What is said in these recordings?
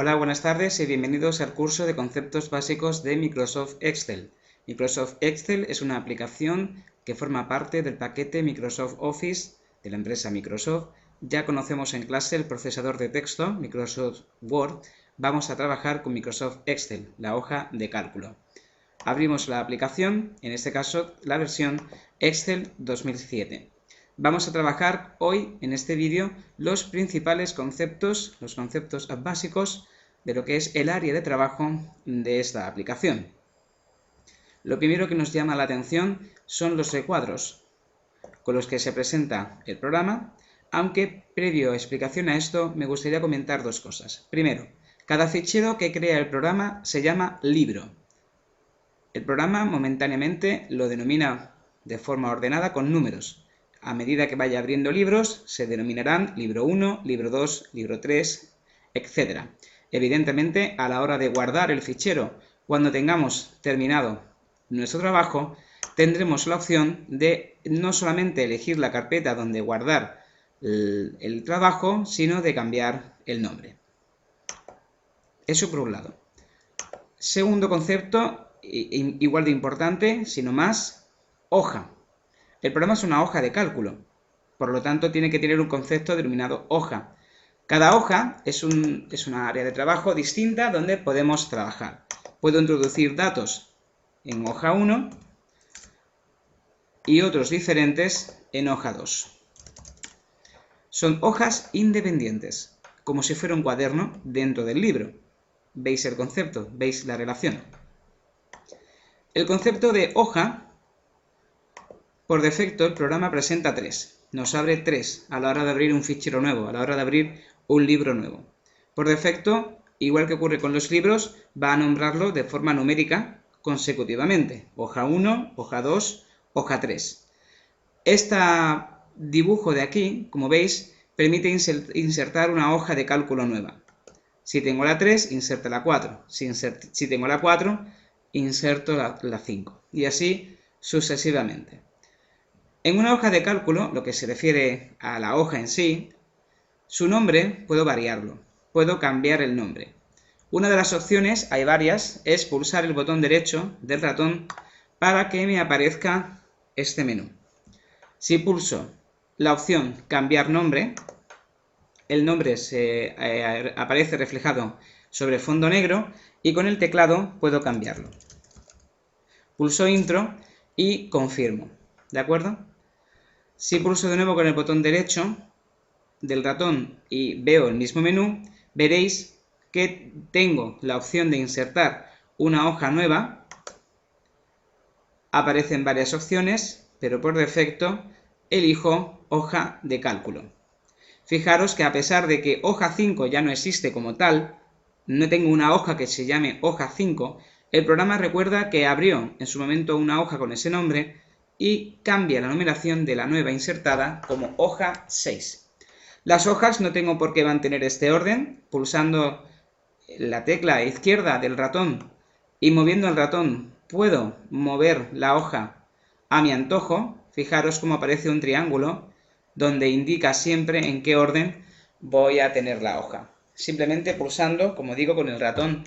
Hola, buenas tardes y bienvenidos al curso de conceptos básicos de Microsoft Excel. Microsoft Excel es una aplicación que forma parte del paquete Microsoft Office de la empresa Microsoft. Ya conocemos en clase el procesador de texto, Microsoft Word. Vamos a trabajar con Microsoft Excel, la hoja de cálculo. Abrimos la aplicación, en este caso la versión Excel 2007. Vamos a trabajar hoy en este vídeo los principales conceptos, los conceptos básicos de lo que es el área de trabajo de esta aplicación. Lo primero que nos llama la atención son los recuadros con los que se presenta el programa, aunque previo a explicación a esto me gustaría comentar dos cosas. Primero, cada fichero que crea el programa se llama libro. El programa momentáneamente lo denomina de forma ordenada con números. A medida que vaya abriendo libros, se denominarán libro 1, libro 2, libro 3, etc. Evidentemente, a la hora de guardar el fichero, cuando tengamos terminado nuestro trabajo, tendremos la opción de no solamente elegir la carpeta donde guardar el trabajo, sino de cambiar el nombre. Eso por un lado. Segundo concepto, igual de importante, sino más, hoja. El programa es una hoja de cálculo, por lo tanto tiene que tener un concepto denominado hoja. Cada hoja es una área de trabajo distinta donde podemos trabajar. Puedo introducir datos en hoja 1 y otros diferentes en hoja 2. Son hojas independientes, como si fuera un cuaderno dentro del libro. ¿Veis el concepto? ¿Veis la relación? El concepto de hoja, por defecto, el programa presenta 3. Nos abre 3 a la hora de abrir un fichero nuevo, a la hora de abrir un libro nuevo. Por defecto, igual que ocurre con los libros, va a nombrarlo de forma numérica consecutivamente. Hoja 1, hoja 2, hoja 3. Este dibujo de aquí, como veis, permite insertar una hoja de cálculo nueva. Si tengo la 3, inserto la 4. Si tengo la 4, inserto la 5. Y así sucesivamente. En una hoja de cálculo, lo que se refiere a la hoja en sí, su nombre puedo variarlo, puedo cambiar el nombre. Una de las opciones, hay varias, es pulsar el botón derecho del ratón para que me aparezca este menú. Si pulso la opción cambiar nombre, el nombre aparece reflejado sobre fondo negro y con el teclado puedo cambiarlo. Pulso intro y confirmo, ¿de acuerdo? Si pulso de nuevo con el botón derecho del ratón y veo el mismo menú, veréis que tengo la opción de insertar una hoja nueva. Aparecen varias opciones, pero por defecto elijo hoja de cálculo. Fijaros que a pesar de que hoja 5 ya no existe como tal, no tengo una hoja que se llame hoja 5, el programa recuerda que abrió en su momento una hoja con ese nombre y cambia la numeración de la nueva insertada como hoja 6. Las hojas no tengo por qué mantener este orden. Pulsando la tecla izquierda del ratón y moviendo el ratón puedo mover la hoja a mi antojo. Fijaros cómo aparece un triángulo donde indica siempre en qué orden voy a tener la hoja. Simplemente pulsando, como digo, con el ratón,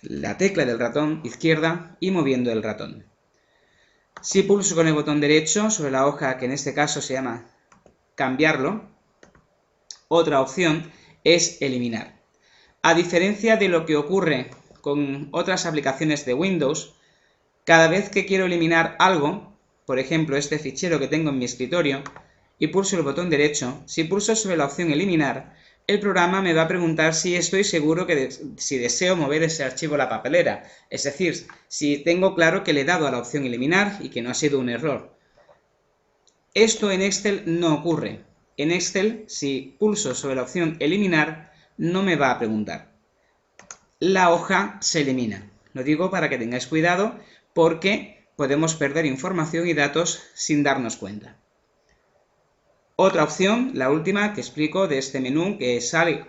la tecla del ratón izquierda y moviendo el ratón. Si pulso con el botón derecho sobre la hoja, que en este caso se llama cambiarlo, otra opción es eliminar. A diferencia de lo que ocurre con otras aplicaciones de Windows, cada vez que quiero eliminar algo, por ejemplo este fichero que tengo en mi escritorio, y pulso el botón derecho, si pulso sobre la opción eliminar, el programa me va a preguntar si estoy seguro que si deseo mover ese archivo a la papelera, es decir, si tengo claro que le he dado a la opción eliminar y que no ha sido un error. Esto en Excel no ocurre. En Excel, si pulso sobre la opción eliminar, no me va a preguntar. La hoja se elimina. Lo digo para que tengáis cuidado porque podemos perder información y datos sin darnos cuenta. Otra opción, la última que explico de este menú, que sale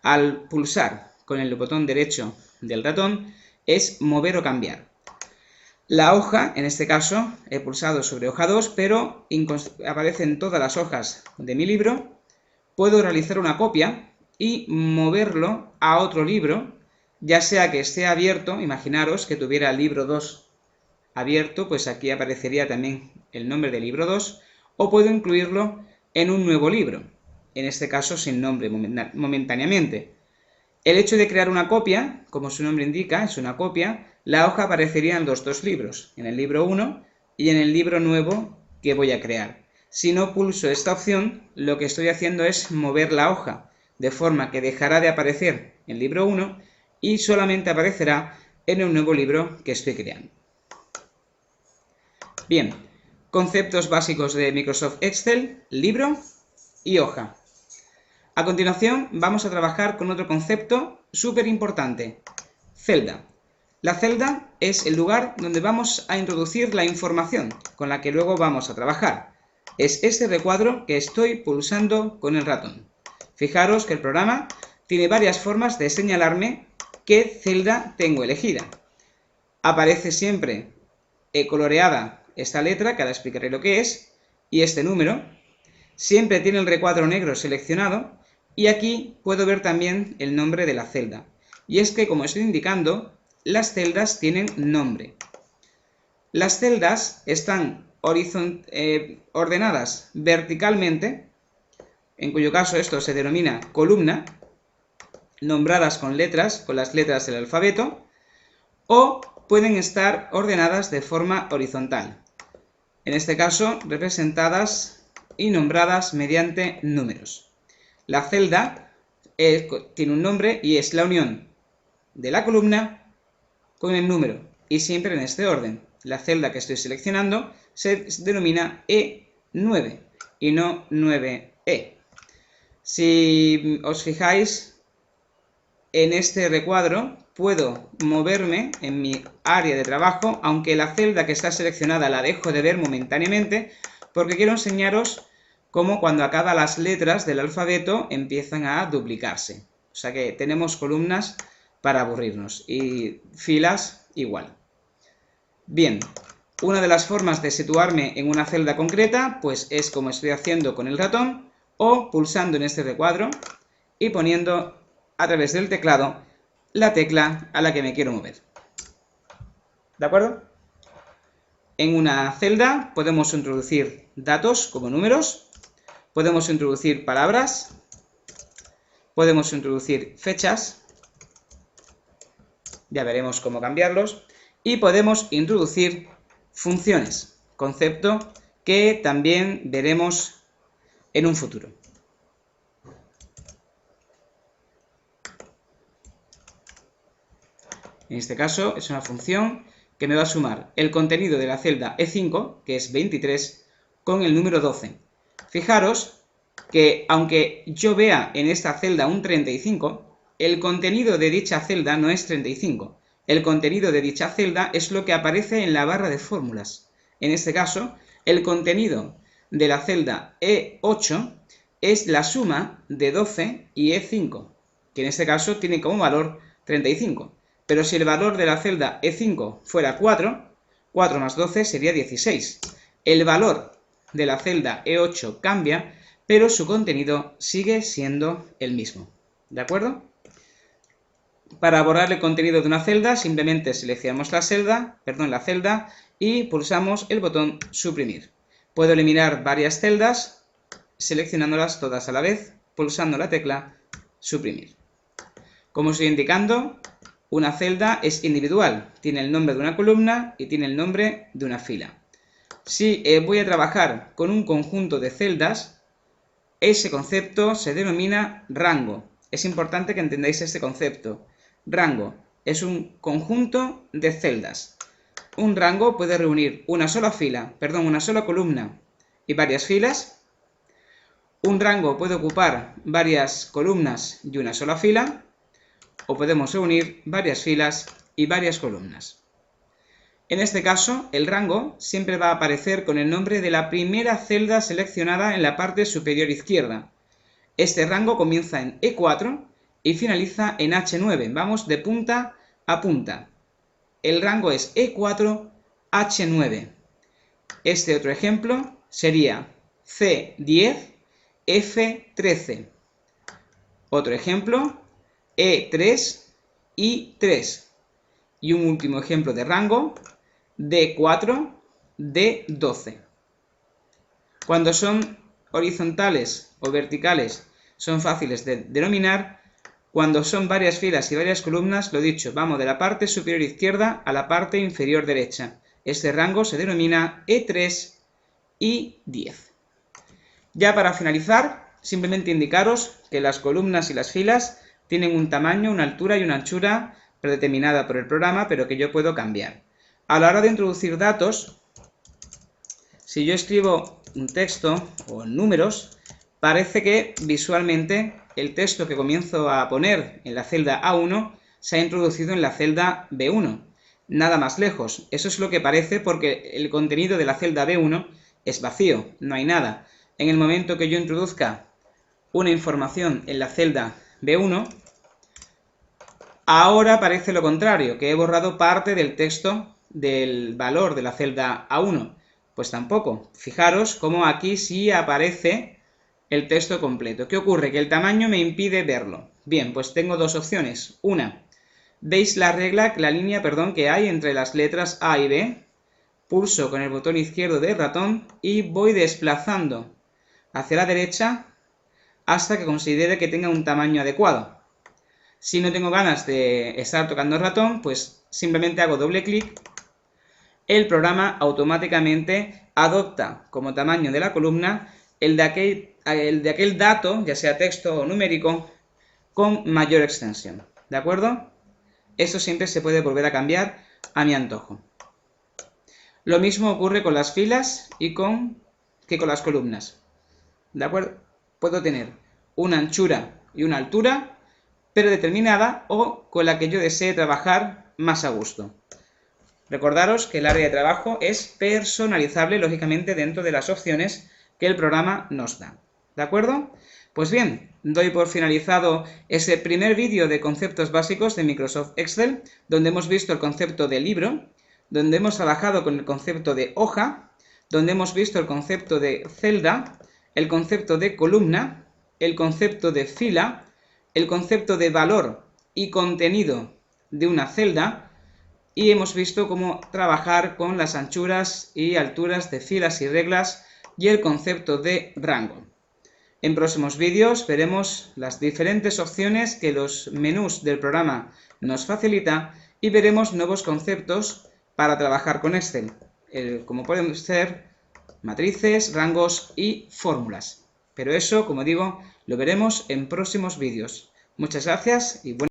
al pulsar con el botón derecho del ratón, es mover o cambiar. La hoja, en este caso, he pulsado sobre hoja 2, pero aparecen todas las hojas de mi libro. Puedo realizar una copia y moverlo a otro libro, ya sea que esté abierto, imaginaros que tuviera el libro 2 abierto, pues aquí aparecería también el nombre del libro 2, o puedo incluirlo en un nuevo libro, en este caso sin nombre momentáneamente. El hecho de crear una copia, como su nombre indica, es una copia, la hoja aparecería en los dos libros, en el libro 1 y en el libro nuevo que voy a crear. Si no pulso esta opción, lo que estoy haciendo es mover la hoja, de forma que dejará de aparecer en el libro 1 y solamente aparecerá en el nuevo libro que estoy creando. Bien, conceptos básicos de Microsoft Excel, libro y hoja. A continuación vamos a trabajar con otro concepto súper importante, celda. La celda es el lugar donde vamos a introducir la información con la que luego vamos a trabajar. Es este recuadro que estoy pulsando con el ratón. Fijaros que el programa tiene varias formas de señalarme qué celda tengo elegida. Aparece siempre coloreada esta letra, que ahora explicaré lo que es, y este número. Siempre tiene el recuadro negro seleccionado y aquí puedo ver también el nombre de la celda. Y es que, como estoy indicando, las celdas tienen nombre. Las celdas están ordenadas verticalmente, en cuyo caso esto se denomina columna, nombradas con las letras del alfabeto, o pueden estar ordenadas de forma horizontal, en este caso representadas y nombradas mediante números. La celda tiene un nombre y es la unión de la columna con el número, y siempre en este orden. La celda que estoy seleccionando se denomina E9 y no 9E. Si os fijáis en este recuadro, puedo moverme en mi área de trabajo, aunque la celda que está seleccionada la dejo de ver momentáneamente, porque quiero enseñaros cómo cuando acaba las letras del alfabeto empiezan a duplicarse. O sea que tenemos columnas para aburrirnos y filas igual. Bien, una de las formas de situarme en una celda concreta pues es como estoy haciendo con el ratón o pulsando en este recuadro y poniendo a través del teclado la tecla a la que me quiero mover. ¿De acuerdo? En una celda podemos introducir datos como números, podemos introducir palabras, podemos introducir fechas, ya veremos cómo cambiarlos, y podemos introducir funciones, concepto que también veremos en un futuro. En este caso es una función que me va a sumar el contenido de la celda E5, que es 23, con el número 12. Fijaros que aunque yo vea en esta celda un 35, el contenido de dicha celda no es 35. El contenido de dicha celda es lo que aparece en la barra de fórmulas. En este caso, el contenido de la celda E8 es la suma de 12 y E5, que en este caso tiene como valor 35. Pero si el valor de la celda E5 fuera 4, 4 más 12 sería 16. El valor de la celda E8 cambia, pero su contenido sigue siendo el mismo. ¿De acuerdo? Para borrar el contenido de una celda, simplemente seleccionamos la celda y pulsamos el botón suprimir. Puedo eliminar varias celdas seleccionándolas todas a la vez, pulsando la tecla suprimir. Como estoy indicando, una celda es individual, tiene el nombre de una columna y tiene el nombre de una fila. Si voy a trabajar con un conjunto de celdas, ese concepto se denomina rango. Es importante que entendáis este concepto. Rango es un conjunto de celdas. Un rango puede reunir una sola columna y varias filas. Un rango puede ocupar varias columnas y una sola fila. O podemos reunir varias filas y varias columnas. En este caso, el rango siempre va a aparecer con el nombre de la primera celda seleccionada en la parte superior izquierda. Este rango comienza en E4 y finaliza en H9. Vamos de punta a punta. El rango es E4, H9. Este otro ejemplo sería C10, F13. Otro ejemplo, E3, I3. Y un último ejemplo de rango, D4, D12. Cuando son horizontales o verticales son fáciles de denominar. Cuando son varias filas y varias columnas, lo dicho, vamos de la parte superior izquierda a la parte inferior derecha. Este rango se denomina E3, I10. Ya para finalizar, simplemente indicaros que las columnas y las filas tienen un tamaño, una altura y una anchura predeterminada por el programa, pero que yo puedo cambiar. A la hora de introducir datos, si yo escribo un texto o números, parece que visualmente el texto que comienzo a poner en la celda A1 se ha introducido en la celda B1. Nada más lejos. Eso es lo que parece porque el contenido de la celda B1 es vacío, no hay nada. En el momento que yo introduzca una información en la celda B1, ahora parece lo contrario, que he borrado parte del texto del valor de la celda A1. Pues tampoco. Fijaros cómo aquí sí aparece el texto completo. ¿Qué ocurre? Que el tamaño me impide verlo. Bien, pues tengo dos opciones. Una, veis la línea que hay entre las letras A y B. Pulso con el botón izquierdo del ratón y voy desplazando hacia la derecha hasta que considere que tenga un tamaño adecuado. Si no tengo ganas de estar tocando el ratón, pues simplemente hago doble clic. El programa automáticamente adopta como tamaño de la columna el de aquel dato, ya sea texto o numérico, con mayor extensión. ¿De acuerdo? Esto siempre se puede volver a cambiar a mi antojo. Lo mismo ocurre con las filas que con las columnas. ¿De acuerdo? Puedo tener una anchura y una altura predeterminada o con la que yo desee trabajar más a gusto. Recordaros que el área de trabajo es personalizable, lógicamente, dentro de las opciones que el programa nos da. ¿De acuerdo? Pues bien, doy por finalizado ese primer vídeo de conceptos básicos de Microsoft Excel, donde hemos visto el concepto de libro, donde hemos trabajado con el concepto de hoja, donde hemos visto el concepto de celda, el concepto de columna, el concepto de fila, el concepto de valor y contenido de una celda, y hemos visto cómo trabajar con las anchuras y alturas de filas y reglas y el concepto de rango. En próximos vídeos veremos las diferentes opciones que los menús del programa nos facilita y veremos nuevos conceptos para trabajar con Excel, como pueden ser matrices, rangos y fórmulas. Pero eso, como digo, lo veremos en próximos vídeos. Muchas gracias y buenas